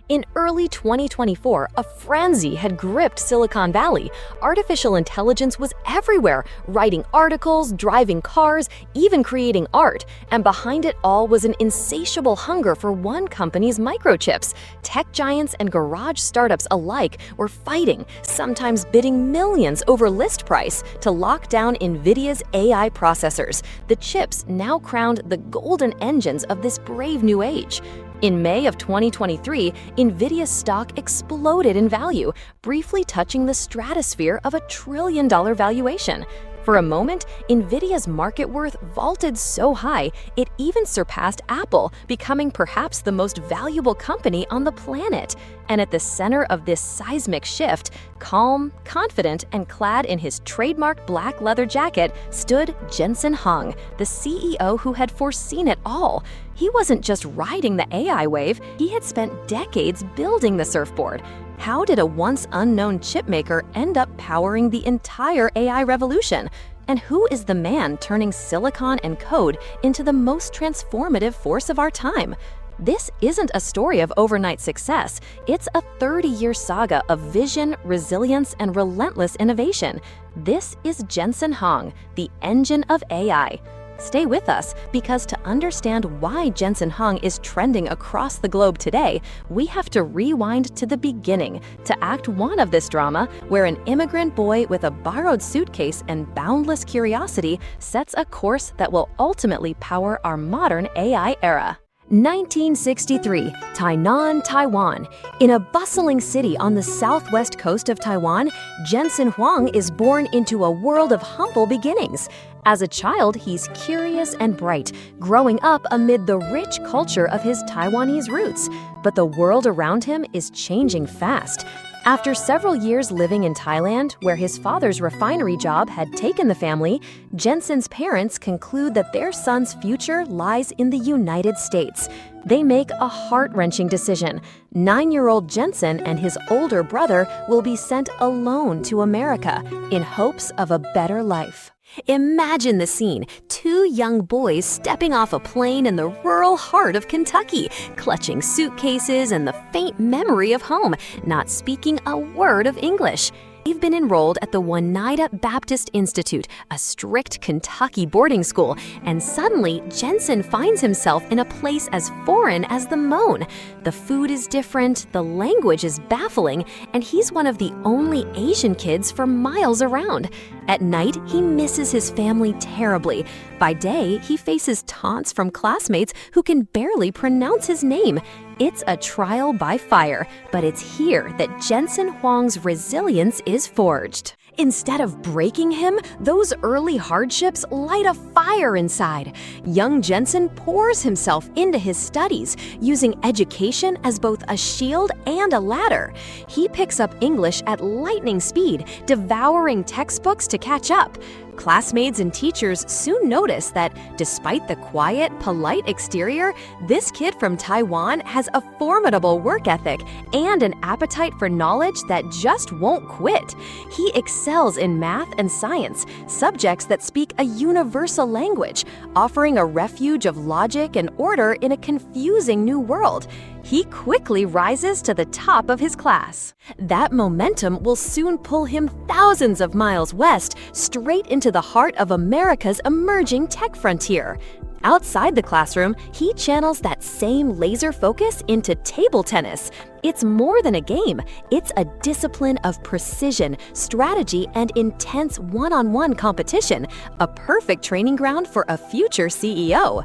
In early 2024, a frenzy had gripped Silicon Valley. Artificial intelligence was everywhere, writing articles, driving cars, even creating art. And behind it all was an insatiable hunger for one company's microchips. Tech giants and garage startups alike were fighting, sometimes bidding millions over list price to lock down NVIDIA's AI processors, the chips now crowned the golden engines of this brave new age. In May of 2023, NVIDIA's stock exploded in value, briefly touching the stratosphere of $1 trillion valuation. For a moment, NVIDIA's market worth vaulted so high, it even surpassed Apple, becoming perhaps the most valuable company on the planet. And at the center of this seismic shift, calm, confident, and clad in his trademark black leather jacket, stood Jensen Huang, the CEO who had foreseen it all. He wasn't just riding the AI wave, he had spent decades building the surfboard. How did a once unknown chipmaker end up powering the entire AI revolution? And who is the man turning silicon and code into the most transformative force of our time? This isn't a story of overnight success. It's a 30-year saga of vision, resilience, and relentless innovation. This is Jensen Huang, the engine of AI. Stay with us, because to understand why Jensen Huang is trending across the globe today, we have to rewind to the beginning, to Act 1 of this drama, where an immigrant boy with a borrowed suitcase and boundless curiosity sets a course that will ultimately power our modern AI era. 1963, Tainan, Taiwan. In a bustling city on the southwest coast of Taiwan, Jensen Huang is born into a world of humble beginnings. As a child, he's curious and bright, growing up amid the rich culture of his Taiwanese roots. But the world around him is changing fast. After several years living in Thailand, where his father's refinery job had taken the family, Jensen's parents conclude that their son's future lies in the United States. They make a heart-wrenching decision. 9-year-old Jensen and his older brother will be sent alone to America in hopes of a better life. Imagine the scene, 2 young boys stepping off a plane in the rural heart of Kentucky, clutching suitcases and the faint memory of home, not speaking a word of English. They've been enrolled at the Oneida Baptist Institute, a strict Kentucky boarding school, and suddenly Jensen finds himself in a place as foreign as the moon. The food is different, the language is baffling, and he's one of the only Asian kids for miles around. At night, he misses his family terribly. By day, he faces taunts from classmates who can barely pronounce his name. It's a trial by fire, but it's here that Jensen Huang's resilience is forged. Instead of breaking him, those early hardships light a fire inside. Young Jensen pours himself into his studies, using education as both a shield and a ladder. He picks up English at lightning speed, devouring textbooks to catch up. Classmates and teachers soon notice that despite the quiet, polite exterior, this kid from Taiwan has a formidable work ethic and an appetite for knowledge that just won't quit. He excels in math and science, subjects that speak a universal language, offering a refuge of logic and order in a confusing new world. He quickly rises to the top of his class. That momentum will soon pull him thousands of miles west, straight into the heart of America's emerging tech frontier. Outside the classroom, he channels that same laser focus into table tennis. It's more than a game. It's a discipline of precision, strategy, and intense one-on-one competition, a perfect training ground for a future CEO.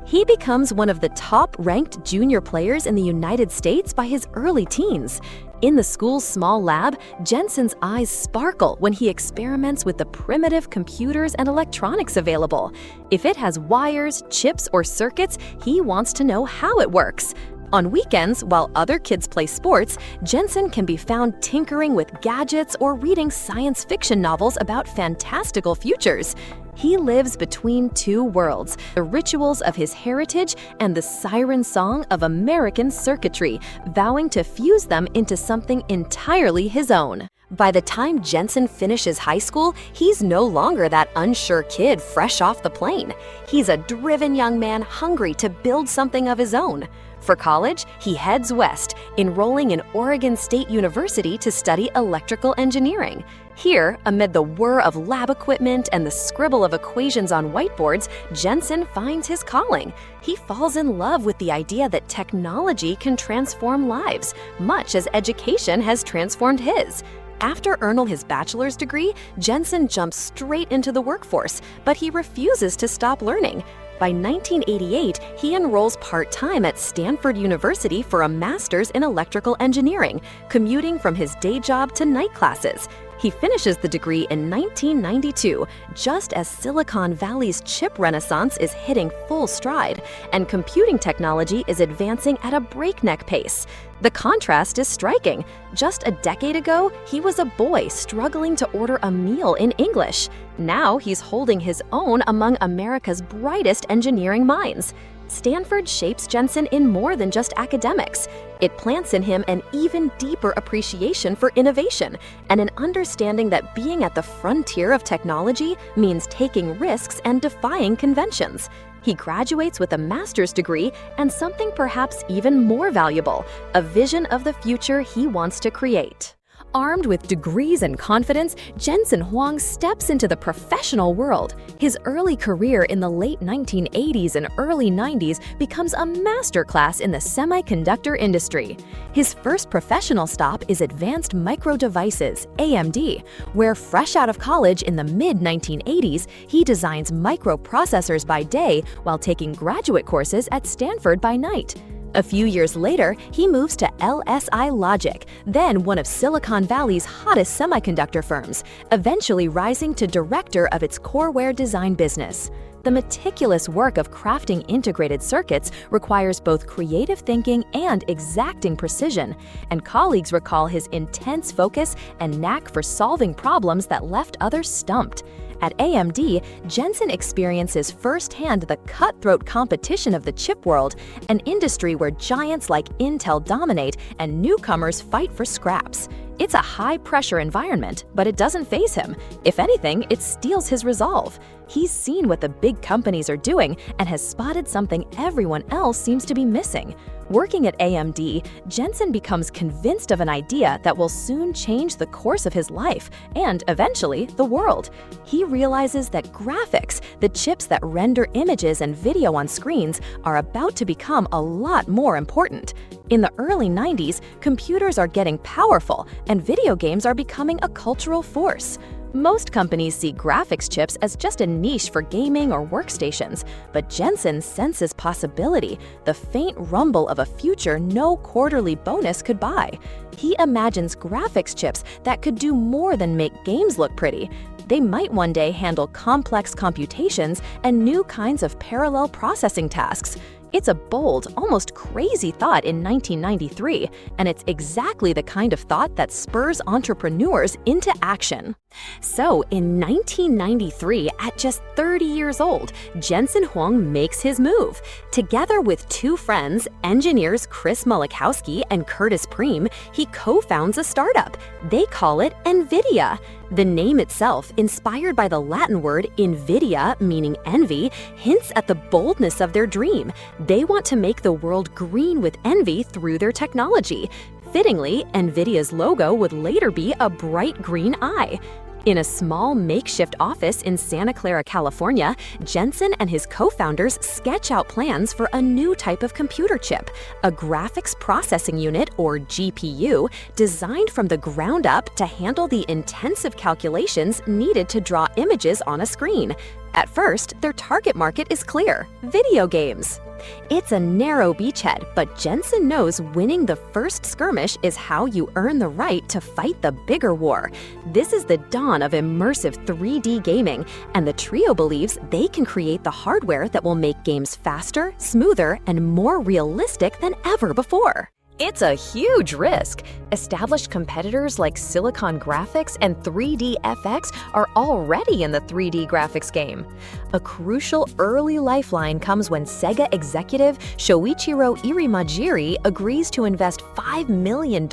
He becomes one of the top-ranked junior players in the United States by his early teens. In the school's small lab, Jensen's eyes sparkle when he experiments with the primitive computers and electronics available. If it has wires, chips, or circuits, he wants to know how it works. On weekends, while other kids play sports, Jensen can be found tinkering with gadgets or reading science fiction novels about fantastical futures. He lives between 2 worlds, the rituals of his heritage and the siren song of American circuitry, vowing to fuse them into something entirely his own. By the time Jensen finishes high school, he's no longer that unsure kid fresh off the plane. He's a driven young man hungry to build something of his own. For college, he heads west, enrolling in Oregon State University to study electrical engineering. Here, amid the whir of lab equipment and the scribble of equations on whiteboards, Jensen finds his calling. He falls in love with the idea that technology can transform lives, much as education has transformed his. After earning his bachelor's degree, Jensen jumps straight into the workforce, but he refuses to stop learning. By 1988, he enrolls part-time at Stanford University for a master's in electrical engineering, commuting from his day job to night classes. He finishes the degree in 1992, just as Silicon Valley's chip renaissance is hitting full stride, and computing technology is advancing at a breakneck pace. The contrast is striking. Just a decade ago, he was a boy struggling to order a meal in English. Now he's holding his own among America's brightest engineering minds. Stanford shapes Jensen in more than just academics. It plants in him an even deeper appreciation for innovation and an understanding that being at the frontier of technology means taking risks and defying conventions. He graduates with a master's degree and something perhaps even more valuable, a vision of the future he wants to create. Armed with degrees and confidence, Jensen Huang steps into the professional world. His early career in the late 1980s and early 90s becomes a masterclass in the semiconductor industry. His first professional stop is Advanced Micro Devices, AMD, where fresh out of college in the mid-1980s, he designs microprocessors by day while taking graduate courses at Stanford by night. A few years later, he moves to LSI Logic, then one of Silicon Valley's hottest semiconductor firms, eventually rising to director of its coreware design business. The meticulous work of crafting integrated circuits requires both creative thinking and exacting precision, and colleagues recall his intense focus and knack for solving problems that left others stumped. At AMD, Jensen experiences firsthand the cutthroat competition of the chip world, an industry where giants like Intel dominate and newcomers fight for scraps. It's a high-pressure environment, but it doesn't faze him. If anything, it steels his resolve. He's seen what the big companies are doing and has spotted something everyone else seems to be missing. Working at AMD, Jensen becomes convinced of an idea that will soon change the course of his life and, eventually, the world. He realizes that graphics, the chips that render images and video on screens, are about to become a lot more important. In the early 90s, computers are getting powerful, and video games are becoming a cultural force. Most companies see graphics chips as just a niche for gaming or workstations, but Jensen senses possibility, the faint rumble of a future no quarterly bonus could buy. He imagines graphics chips that could do more than make games look pretty. They might one day handle complex computations and new kinds of parallel processing tasks. It's a bold, almost crazy thought in 1993, and it's exactly the kind of thought that spurs entrepreneurs into action. So, in 1993, at just 30 years old, Jensen Huang makes his move. Together with two friends, engineers Chris Mulikowski and Curtis Preem, he co-founds a startup. They call it NVIDIA. The name itself, inspired by the Latin word invidia, meaning envy, hints at the boldness of their dream. They want to make the world green with envy through their technology. Fittingly, NVIDIA's logo would later be a bright green eye. In a small makeshift office in Santa Clara, California, Jensen and his co-founders sketch out plans for a new type of computer chip, a graphics processing unit, or GPU, designed from the ground up to handle the intensive calculations needed to draw images on a screen. At first, their target market is clear: video games. It's a narrow beachhead, but Jensen knows winning the first skirmish is how you earn the right to fight the bigger war. This is the dawn of immersive 3D gaming, and the trio believes they can create the hardware that will make games faster, smoother, and more realistic than ever before. It's a huge risk. Established competitors like Silicon Graphics and 3D FX are already in the 3D graphics game. A crucial early lifeline comes when Sega executive Shoichiro Irimajiri agrees to invest $5 million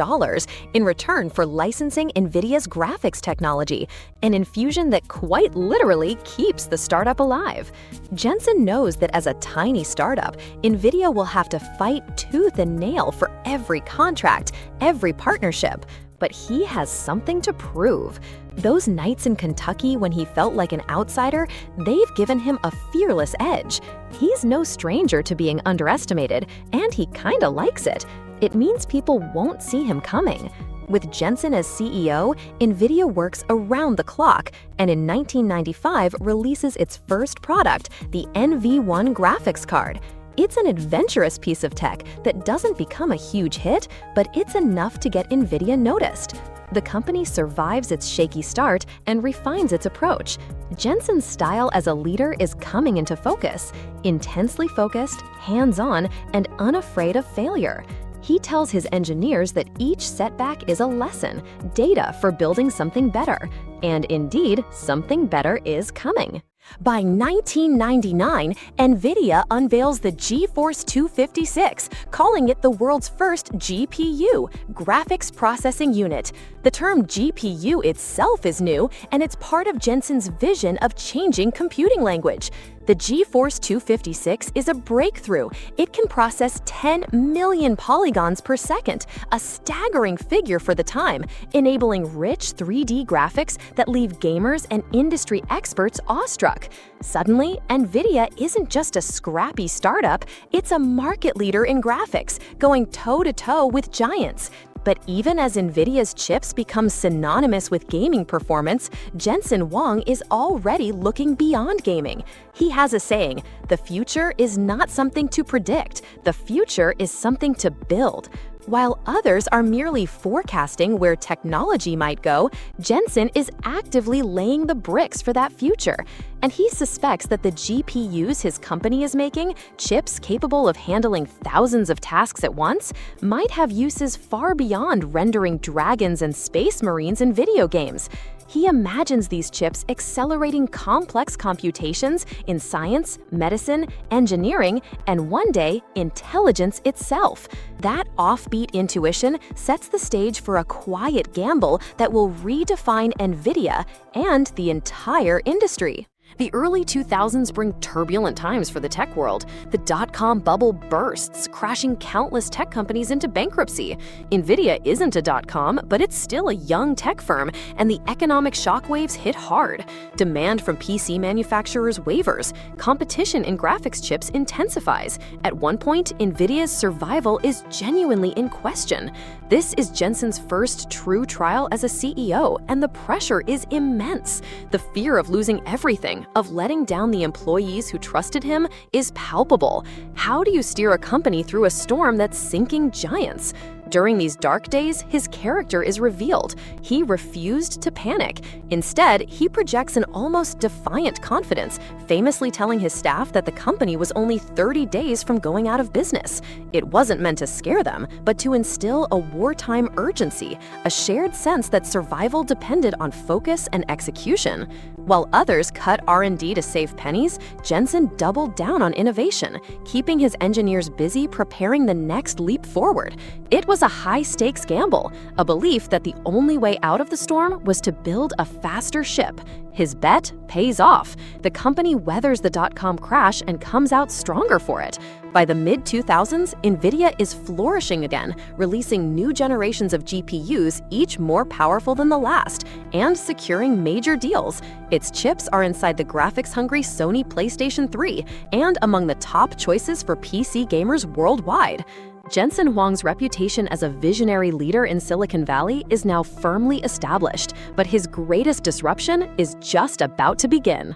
in return for licensing NVIDIA's graphics technology, an infusion that quite literally keeps the startup alive. Jensen knows that as a tiny startup, NVIDIA will have to fight tooth and nail for every contract, every partnership. But he has something to prove. Those nights in Kentucky when he felt like an outsider, they've given him a fearless edge. He's no stranger to being underestimated, and he kinda likes it. It means people won't see him coming. With Jensen as CEO, NVIDIA works around the clock, and in 1995 releases its first product, the NV1 graphics card. It's an adventurous piece of tech that doesn't become a huge hit, but it's enough to get NVIDIA noticed. The company survives its shaky start and refines its approach. Jensen's style as a leader is coming into focus, intensely focused, hands-on, and unafraid of failure. He tells his engineers that each setback is a lesson, data for building something better. And indeed, something better is coming. By 1999, NVIDIA unveils the GeForce 256, calling it the world's first GPU, Graphics Processing Unit. The term GPU itself is new, and it's part of Jensen's vision of changing computing language. The GeForce 256 is a breakthrough. It can process 10 million polygons per second, a staggering figure for the time, enabling rich 3D graphics that leave gamers and industry experts awestruck. Suddenly, NVIDIA isn't just a scrappy startup, it's a market leader in graphics, going toe-to-toe with giants. But even as NVIDIA's chips become synonymous with gaming performance, Jensen Huang is already looking beyond gaming. He has a saying, "The future is not something to predict, the future is something to build." While others are merely forecasting where technology might go, Jensen is actively laying the bricks for that future. And he suspects that the GPUs his company is making, chips capable of handling thousands of tasks at once, might have uses far beyond rendering dragons and space marines in video games. He imagines these chips accelerating complex computations in science, medicine, engineering, and one day, intelligence itself. That offbeat intuition sets the stage for a quiet gamble that will redefine NVIDIA and the entire industry. The early 2000s bring turbulent times for the tech world. The dot-com bubble bursts, crashing countless tech companies into bankruptcy. NVIDIA isn't a dot-com, but it's still a young tech firm, and the economic shockwaves hit hard. Demand from PC manufacturers wavers. Competition in graphics chips intensifies. At one point, NVIDIA's survival is genuinely in question. This is Jensen's first true trial as a CEO, and the pressure is immense. The fear of losing everything, of letting down the employees who trusted him, is palpable. How do you steer a company through a storm that's sinking giants? During these dark days, his character is revealed. He refused to panic. Instead, he projects an almost defiant confidence, famously telling his staff that the company was only 30 days from going out of business. It wasn't meant to scare them, but to instill a wartime urgency, a shared sense that survival depended on focus and execution. While others cut R&D to save pennies, Jensen doubled down on innovation, keeping his engineers busy preparing the next leap forward. It was a high-stakes gamble, a belief that the only way out of the storm was to build a faster ship. His bet pays off. The company weathers the dot-com crash and comes out stronger for it. By the mid-2000s, NVIDIA is flourishing again, releasing new generations of GPUs, each more powerful than the last, and securing major deals. Its chips are inside the graphics-hungry Sony PlayStation 3 and among the top choices for PC gamers worldwide. Jensen Huang's reputation as a visionary leader in Silicon Valley is now firmly established, but his greatest disruption is just about to begin.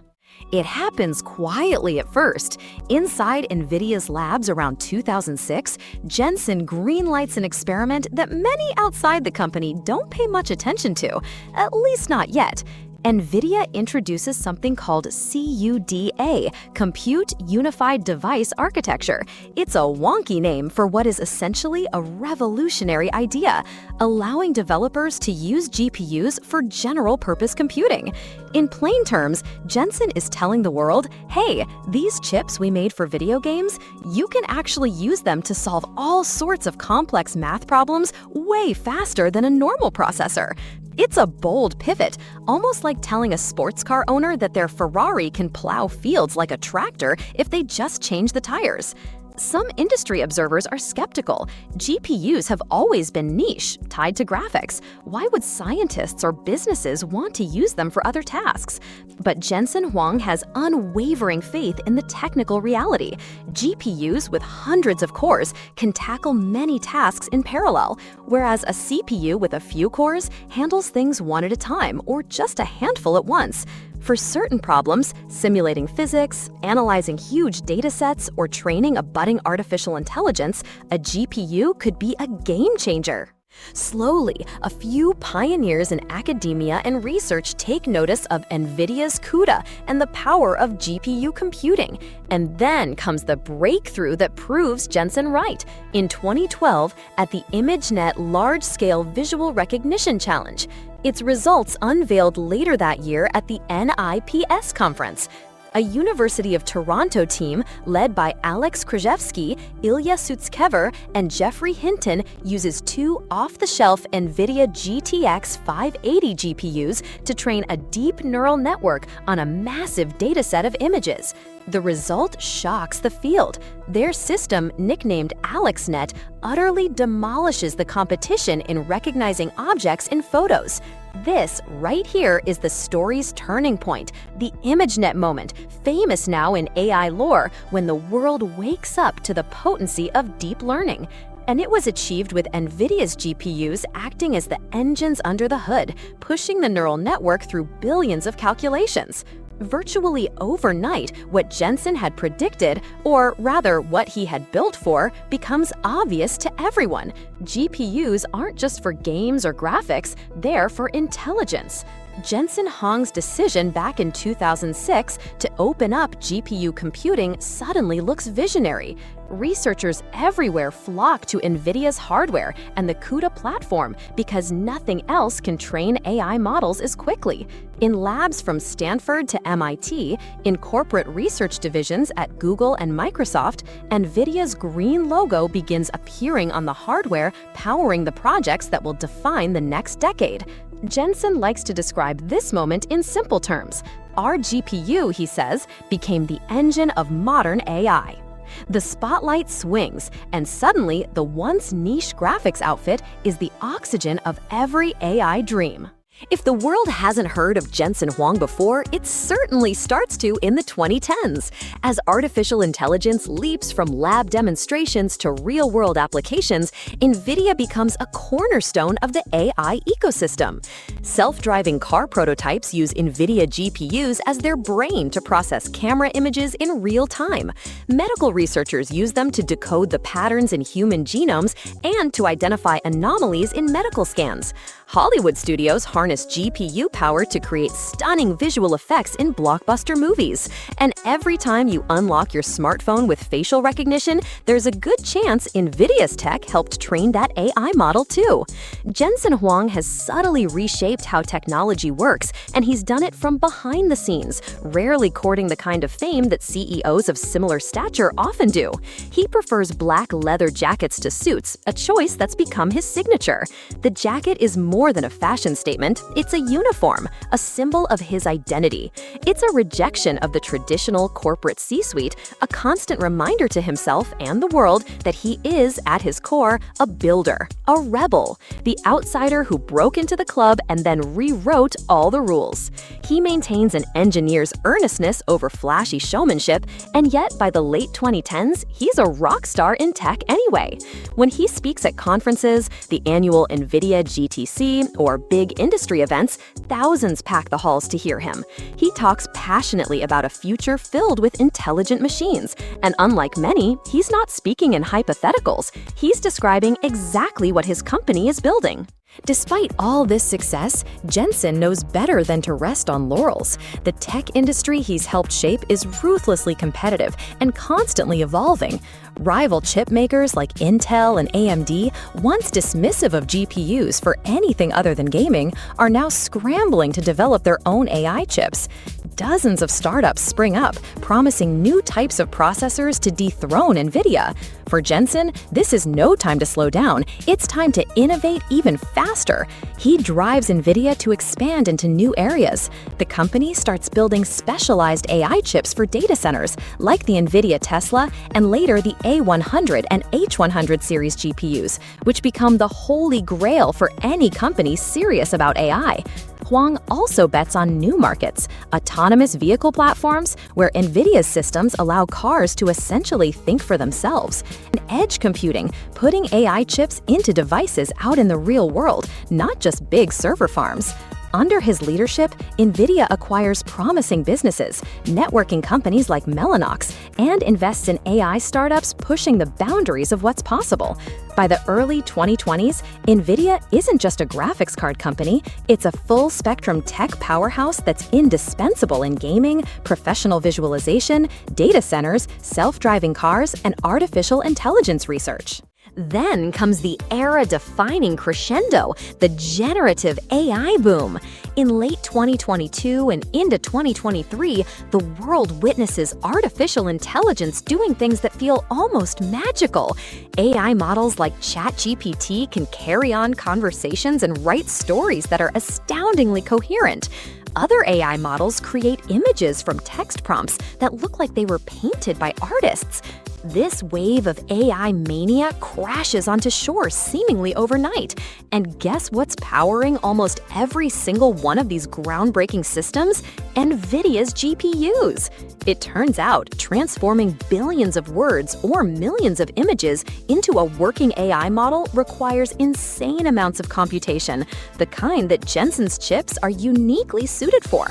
It happens quietly at first. Inside NVIDIA's labs around 2006, Jensen greenlights an experiment that many outside the company don't pay much attention to, at least not yet. NVIDIA introduces something called CUDA, Compute Unified Device Architecture. It's a wonky name for what is essentially a revolutionary idea, allowing developers to use GPUs for general-purpose computing. In plain terms, Jensen is telling the world, hey, these chips we made for video games, you can actually use them to solve all sorts of complex math problems way faster than a normal processor. It's a bold pivot, almost like telling a sports car owner that their Ferrari can plow fields like a tractor if they just change the tires. Some industry observers are skeptical. GPUs have always been niche, tied to graphics. Why would scientists or businesses want to use them for other tasks? But Jensen Huang has unwavering faith in the technical reality. GPUs with hundreds of cores can tackle many tasks in parallel, whereas a CPU with a few cores handles things one at a time or just a handful at once. For certain problems, simulating physics, analyzing huge data sets, or training a budding artificial intelligence, a GPU could be a game changer. Slowly, a few pioneers in academia and research take notice of NVIDIA's CUDA and the power of GPU computing. And then comes the breakthrough that proves Jensen right. In 2012, at the ImageNet Large-Scale Visual Recognition Challenge. Its results unveiled later that year at the NIPS conference. A University of Toronto team led by Alex Krzyzewski, Ilya Sutskever, and Jeffrey Hinton uses two off-the-shelf NVIDIA GTX 580 GPUs to train a deep neural network on a massive dataset of images. The result shocks the field. Their system, nicknamed AlexNet, utterly demolishes the competition in recognizing objects in photos. This right here is the story's turning point, the ImageNet moment, famous now in AI lore when the world wakes up to the potency of deep learning. And it was achieved with NVIDIA's GPUs acting as the engines under the hood, pushing the neural network through billions of calculations. Virtually overnight, what Jensen had predicted, or rather what he had built for, becomes obvious to everyone. GPUs aren't just for games or graphics, they're for intelligence. Jensen Huang's decision back in 2006 to open up GPU computing suddenly looks visionary. Researchers everywhere flock to NVIDIA's hardware and the CUDA platform because nothing else can train AI models as quickly. In labs from Stanford to MIT, in corporate research divisions at Google and Microsoft, NVIDIA's green logo begins appearing on the hardware powering the projects that will define the next decade. Jensen likes to describe this moment in simple terms. Our GPU, he says, became the engine of modern AI. The spotlight swings, and suddenly the once niche graphics outfit is the oxygen of every AI dream. If the world hasn't heard of Jensen Huang before, it certainly starts to in the 2010s. As artificial intelligence leaps from lab demonstrations to real-world applications, NVIDIA becomes a cornerstone of the AI ecosystem. Self-driving car prototypes use NVIDIA GPUs as their brain to process camera images in real time. Medical researchers use them to decode the patterns in human genomes and to identify anomalies in medical scans. Hollywood studios harness GPU power to create stunning visual effects in blockbuster movies. And every time you unlock your smartphone with facial recognition, there's a good chance NVIDIA's tech helped train that AI model too. Jensen Huang has subtly reshaped how technology works, and he's done it from behind the scenes, rarely courting the kind of fame that CEOs of similar stature often do. He prefers black leather jackets to suits, a choice that's become his signature. The jacket is more than a fashion statement, it's a uniform, a symbol of his identity. It's a rejection of the traditional corporate C-suite, a constant reminder to himself and the world that he is, at his core, a builder, a rebel, the outsider who broke into the club and then rewrote all the rules. He maintains an engineer's earnestness over flashy showmanship, and yet by the late 2010s, he's a rock star in tech anyway. When he speaks at conferences, the annual NVIDIA GTC, or big industry events, thousands pack the halls to hear him. He talks passionately about a future filled with intelligent machines, and unlike many, he's not speaking in hypotheticals. He's describing exactly what his company is building. Despite all this success, Jensen knows better than to rest on laurels. The tech industry he's helped shape is ruthlessly competitive and constantly evolving. Rival chip makers like Intel and AMD, once dismissive of GPUs for anything other than gaming, are now scrambling to develop their own AI chips. Dozens of startups spring up, promising new types of processors to dethrone NVIDIA. For Jensen, this is no time to slow down. It's time to innovate even faster. He drives NVIDIA to expand into new areas. The company starts building specialized AI chips for data centers, like the NVIDIA Tesla and later the A100 and H100 series GPUs, which become the holy grail for any company serious about AI. Huang also bets on new markets, autonomous vehicle platforms, where NVIDIA's systems allow cars to essentially think for themselves, and edge computing, putting AI chips into devices out in the real world, not just big server farms. Under his leadership, NVIDIA acquires promising businesses, networking companies like Mellanox, and invests in AI startups pushing the boundaries of what's possible. By the early 2020s, NVIDIA isn't just a graphics card company, it's a full-spectrum tech powerhouse that's indispensable in gaming, professional visualization, data centers, self-driving cars, and artificial intelligence research. Then comes the era-defining crescendo, the generative AI boom. In late 2022 and into 2023, the world witnesses artificial intelligence doing things that feel almost magical. AI models like ChatGPT can carry on conversations and write stories that are astoundingly coherent. Other AI models create images from text prompts that look like they were painted by artists. This wave of AI mania crashes onto shore seemingly overnight. And guess what's powering almost every single one of these groundbreaking systems? NVIDIA's GPUs. It turns out, transforming billions of words or millions of images into a working AI model requires insane amounts of computation, the kind that Jensen's chips are uniquely suited for.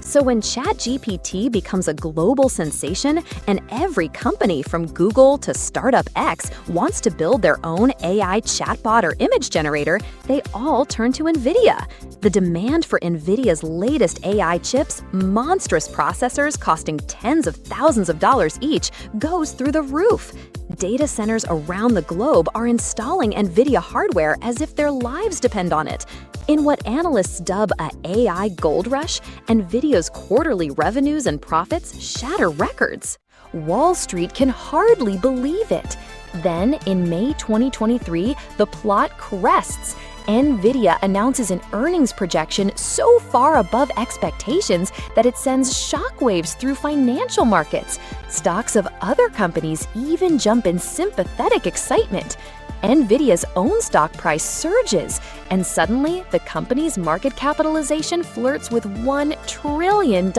So when ChatGPT becomes a global sensation and every company from Google to Startup X wants to build their own AI chatbot or image generator, they all turn to NVIDIA. The demand for NVIDIA's latest AI chips, monstrous processors costing tens of thousands of dollars each, goes through the roof. Data centers around the globe are installing NVIDIA hardware as if their lives depend on it. In what analysts dub a AI gold rush, NVIDIA's quarterly revenues and profits shatter records. Wall Street can hardly believe it. Then, in May 2023, the plot crests. NVIDIA announces an earnings projection so far above expectations that it sends shockwaves through financial markets. Stocks of other companies even jump in sympathetic excitement. NVIDIA's own stock price surges, and suddenly the company's market capitalization flirts with $1 trillion.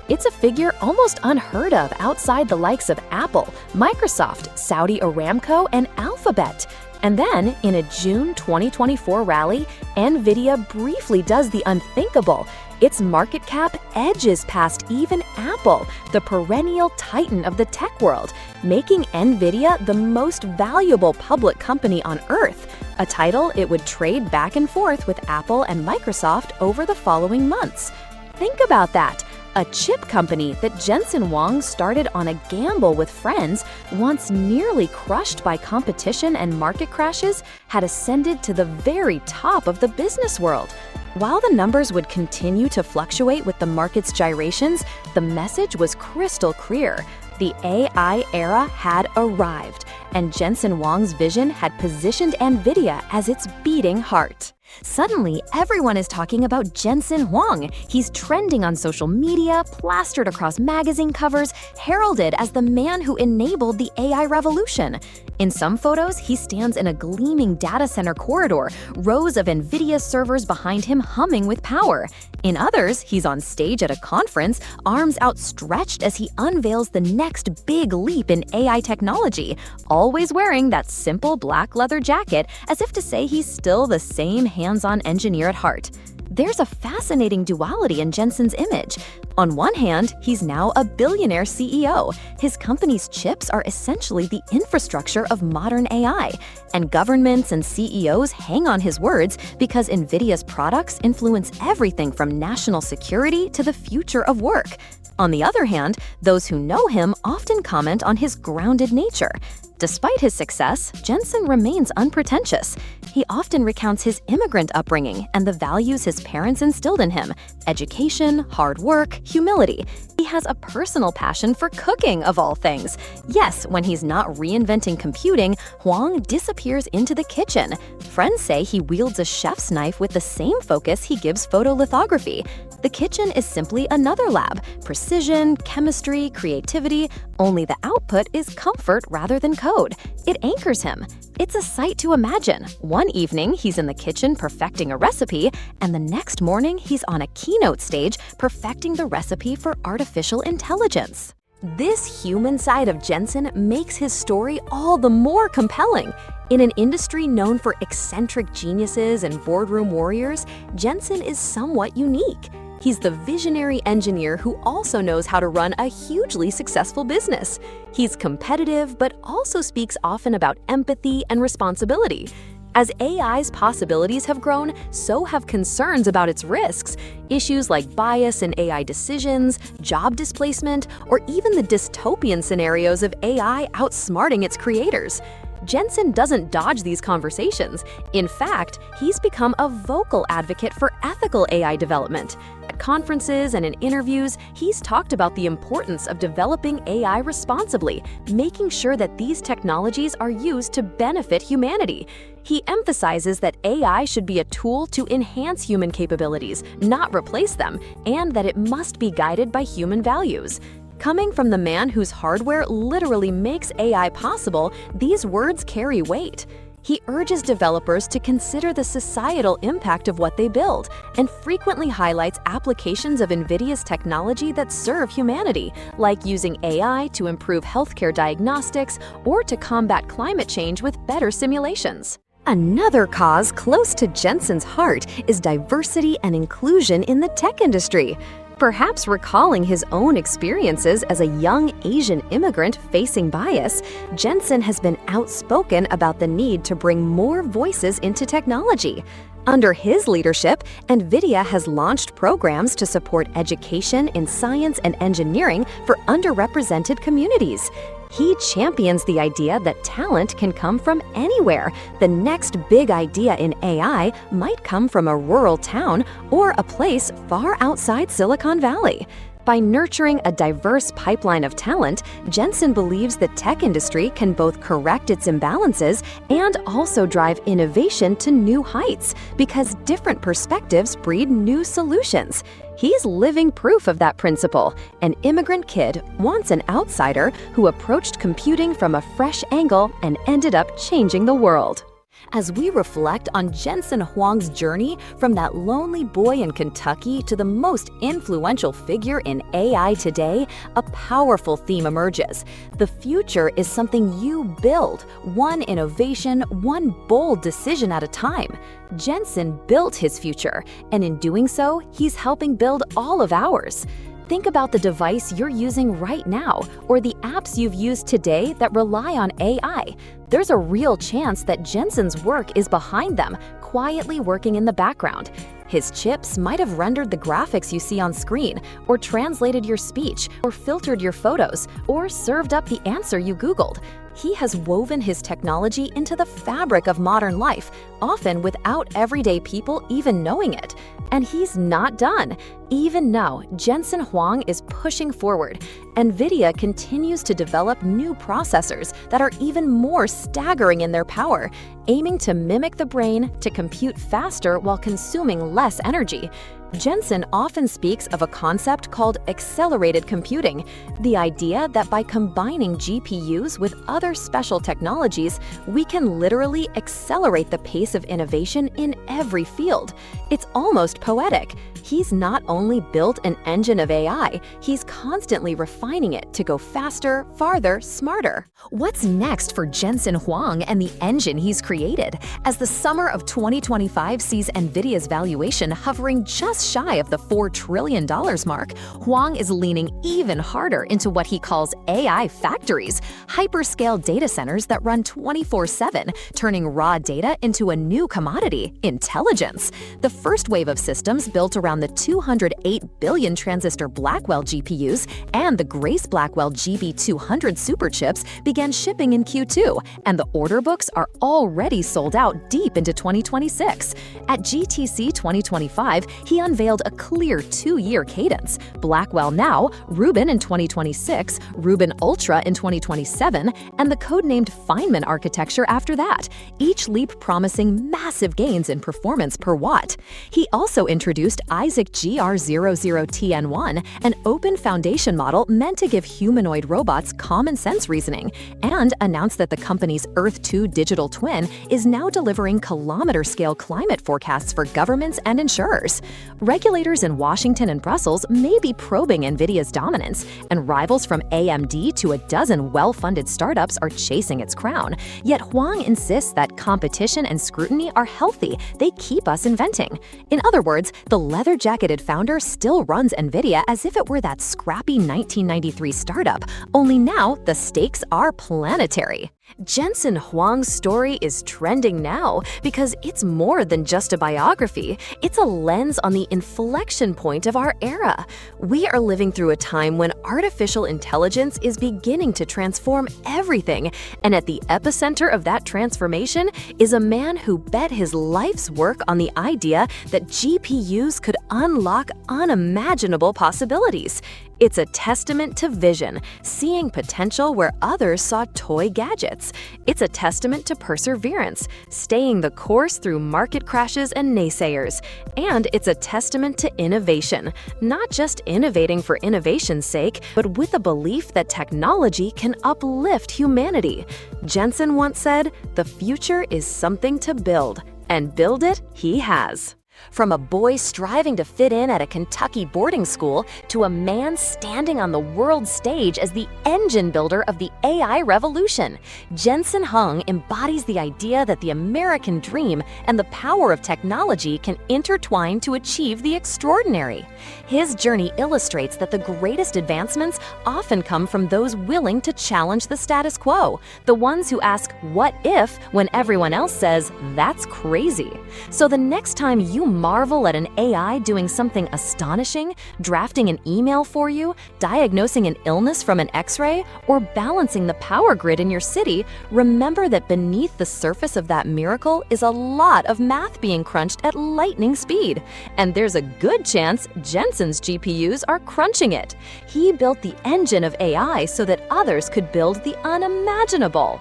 It's a figure almost unheard of outside the likes of Apple, Microsoft, Saudi Aramco, and Alphabet. And then, in a June 2024 rally, NVIDIA briefly does the unthinkable. Its market cap edges past even Apple, the perennial titan of the tech world, making NVIDIA the most valuable public company on Earth, a title it would trade back and forth with Apple and Microsoft over the following months. Think about that. A chip company that Jensen Huang started on a gamble with friends, once nearly crushed by competition and market crashes, had ascended to the very top of the business world. While the numbers would continue to fluctuate with the market's gyrations, the message was crystal clear. The AI era had arrived, and Jensen Huang's vision had positioned NVIDIA as its beating heart. Suddenly, everyone is talking about Jensen Huang. He's trending on social media, plastered across magazine covers, heralded as the man who enabled the AI revolution. In some photos, he stands in a gleaming data center corridor, rows of NVIDIA servers behind him humming with power. In others, he's on stage at a conference, arms outstretched as he unveils the next big leap in AI technology, always wearing that simple black leather jacket as if to say he's still the same hands-on engineer at heart. There's a fascinating duality in Jensen's image. On one hand, he's now a billionaire CEO. His company's chips are essentially the infrastructure of modern AI, and governments and CEOs hang on his words because NVIDIA's products influence everything from national security to the future of work. On the other hand, those who know him often comment on his grounded nature. Despite his success, Jensen remains unpretentious. He often recounts his immigrant upbringing and the values his parents instilled in him: education, hard work, humility. He has a personal passion for cooking, of all things. Yes, when he's not reinventing computing, Huang disappears into the kitchen. Friends say he wields a chef's knife with the same focus he gives photolithography. The kitchen is simply another lab: precision, chemistry, creativity, only the output is comfort rather than code. It anchors him. It's a sight to imagine. One evening, he's in the kitchen perfecting a recipe, and the next morning, he's on a keynote stage perfecting the recipe for artificial intelligence. This human side of Jensen makes his story all the more compelling. In an industry known for eccentric geniuses and boardroom warriors, Jensen is somewhat unique. He's the visionary engineer who also knows how to run a hugely successful business. He's competitive, but also speaks often about empathy and responsibility. As AI's possibilities have grown, so have concerns about its risks. Issues like bias in AI decisions, job displacement, or even the dystopian scenarios of AI outsmarting its creators. Jensen doesn't dodge these conversations. In fact, he's become a vocal advocate for ethical AI development. At conferences and in interviews, he's talked about the importance of developing AI responsibly, making sure that these technologies are used to benefit humanity. He emphasizes that AI should be a tool to enhance human capabilities, not replace them, and that it must be guided by human values. Coming from the man whose hardware literally makes AI possible, these words carry weight. He urges developers to consider the societal impact of what they build and frequently highlights applications of NVIDIA's technology that serve humanity, like using AI to improve healthcare diagnostics or to combat climate change with better simulations. Another cause close to Jensen's heart is diversity and inclusion in the tech industry. Perhaps recalling his own experiences as a young Asian immigrant facing bias, Jensen has been outspoken about the need to bring more voices into technology. Under his leadership, NVIDIA has launched programs to support education in science and engineering for underrepresented communities. He champions the idea that talent can come from anywhere. The next big idea in AI might come from a rural town or a place far outside Silicon Valley. By nurturing a diverse pipeline of talent, Jensen believes the tech industry can both correct its imbalances and also drive innovation to new heights, because different perspectives breed new solutions. He's living proof of that principle. An immigrant kid, once an outsider, who approached computing from a fresh angle and ended up changing the world. As we reflect on Jensen Huang's journey from that lonely boy in Kentucky to the most influential figure in AI today, a powerful theme emerges. The future is something you build, one innovation, one bold decision at a time. Jensen built his future, and in doing so, he's helping build all of ours. Think about the device you're using right now, or the apps you've used today that rely on AI. There's a real chance that Jensen's work is behind them, quietly working in the background. His chips might have rendered the graphics you see on screen, or translated your speech, or filtered your photos, or served up the answer you Googled. He has woven his technology into the fabric of modern life, often without everyday people even knowing it. And he's not done. Even now, Jensen Huang is pushing forward. NVIDIA continues to develop new processors that are even more staggering in their power, aiming to mimic the brain to compute faster while consuming less energy. Jensen often speaks of a concept called accelerated computing, the idea that by combining GPUs with other special technologies, we can literally accelerate the pace of innovation in every field. It's almost poetic. He's not only built an engine of AI, he's constantly refining it to go faster, farther, smarter. What's next for Jensen Huang and the engine he's created? As the summer of 2025 sees NVIDIA's valuation hovering just shy of the $4 trillion mark, Huang is leaning even harder into what he calls AI factories, hyperscale data centers that run 24/7, turning raw data into a new commodity, intelligence. The first wave of systems built around the 208 billion transistor Blackwell GPUs and the Grace Blackwell GB200 superchips began shipping in Q2, and the order books are already sold out deep into 2026. At GTC 2025, he unveiled a clear 2-year cadence: Blackwell now, Rubin in 2026, Rubin Ultra in 2027, and the codenamed Feynman architecture after that, each leap promising massive gains in performance per watt. He also introduced Isaac GR00TN1, an open foundation model meant to give humanoid robots common sense reasoning, and announced that the company's Earth-2 digital twin is now delivering kilometer-scale climate forecasts for governments and insurers. Regulators in Washington and Brussels may be probing NVIDIA's dominance, and rivals from AMD to a dozen well-funded startups are chasing its crown. Yet Huang insists that competition and scrutiny are healthy. They keep us inventing. In other words, the leather-jacketed founder still runs NVIDIA as if it were that scrappy 1993 startup, only now the stakes are planetary. Jensen Huang's story is trending now because it's more than just a biography. It's a lens on the inflection point of our era. We are living through a time when artificial intelligence is beginning to transform everything, and at the epicenter of that transformation is a man who bet his life's work on the idea that GPUs could unlock unimaginable possibilities. It's a testament to vision, seeing potential where others saw toy gadgets. It's a testament to perseverance, staying the course through market crashes and naysayers. And it's a testament to innovation, not just innovating for innovation's sake, but with a belief that technology can uplift humanity. Jensen once said, "The future is something to build," and build it he has. From a boy striving to fit in at a Kentucky boarding school to a man standing on the world stage as the engine builder of the AI revolution, Jensen Huang embodies the idea that the American dream and the power of technology can intertwine to achieve the extraordinary. His journey illustrates that the greatest advancements often come from those willing to challenge the status quo, the ones who ask, "What if?" when everyone else says, "That's crazy." So the next time you marvel at an AI doing something astonishing, drafting an email for you, diagnosing an illness from an X-ray, or balancing the power grid in your city, remember that beneath the surface of that miracle is a lot of math being crunched at lightning speed. And there's a good chance Jensen's GPUs are crunching it. He built the engine of AI so that others could build the unimaginable.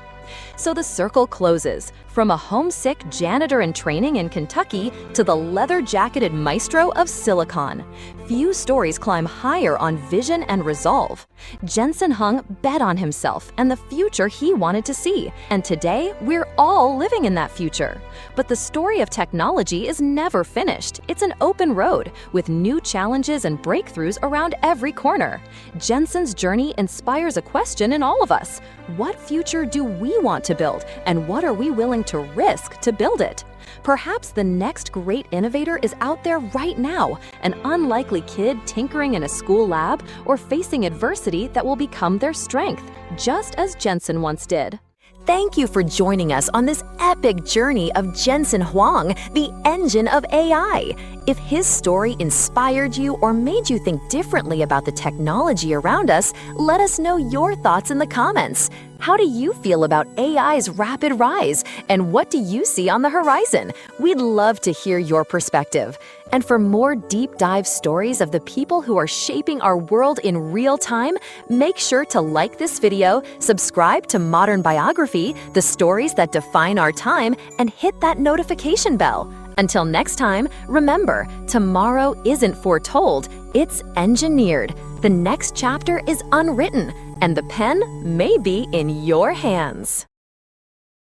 So the circle closes, from a homesick janitor in training in Kentucky to the leather-jacketed maestro of Silicon. Few stories climb higher on vision and resolve. Jensen Huang bet on himself and the future he wanted to see, and today we're all living in that future. But the story of technology is never finished. It's an open road, with new challenges and breakthroughs around every corner. Jensen's journey inspires a question in all of us. What future do we want to build, and what are we willing to risk to build it? Perhaps the next great innovator is out there right now, an unlikely kid tinkering in a school lab or facing adversity that will become their strength, just as Jensen once did. Thank you for joining us on this epic journey of Jensen Huang, the engine of AI. If his story inspired you or made you think differently about the technology around us, let us know your thoughts in the comments. How do you feel about AI's rapid rise? And what do you see on the horizon? We'd love to hear your perspective. And for more deep dive stories of the people who are shaping our world in real time, make sure to like this video, subscribe to Modern Biography, the stories that define our time, and hit that notification bell. Until next time, remember, tomorrow isn't foretold, it's engineered. The next chapter is unwritten, and the pen may be in your hands.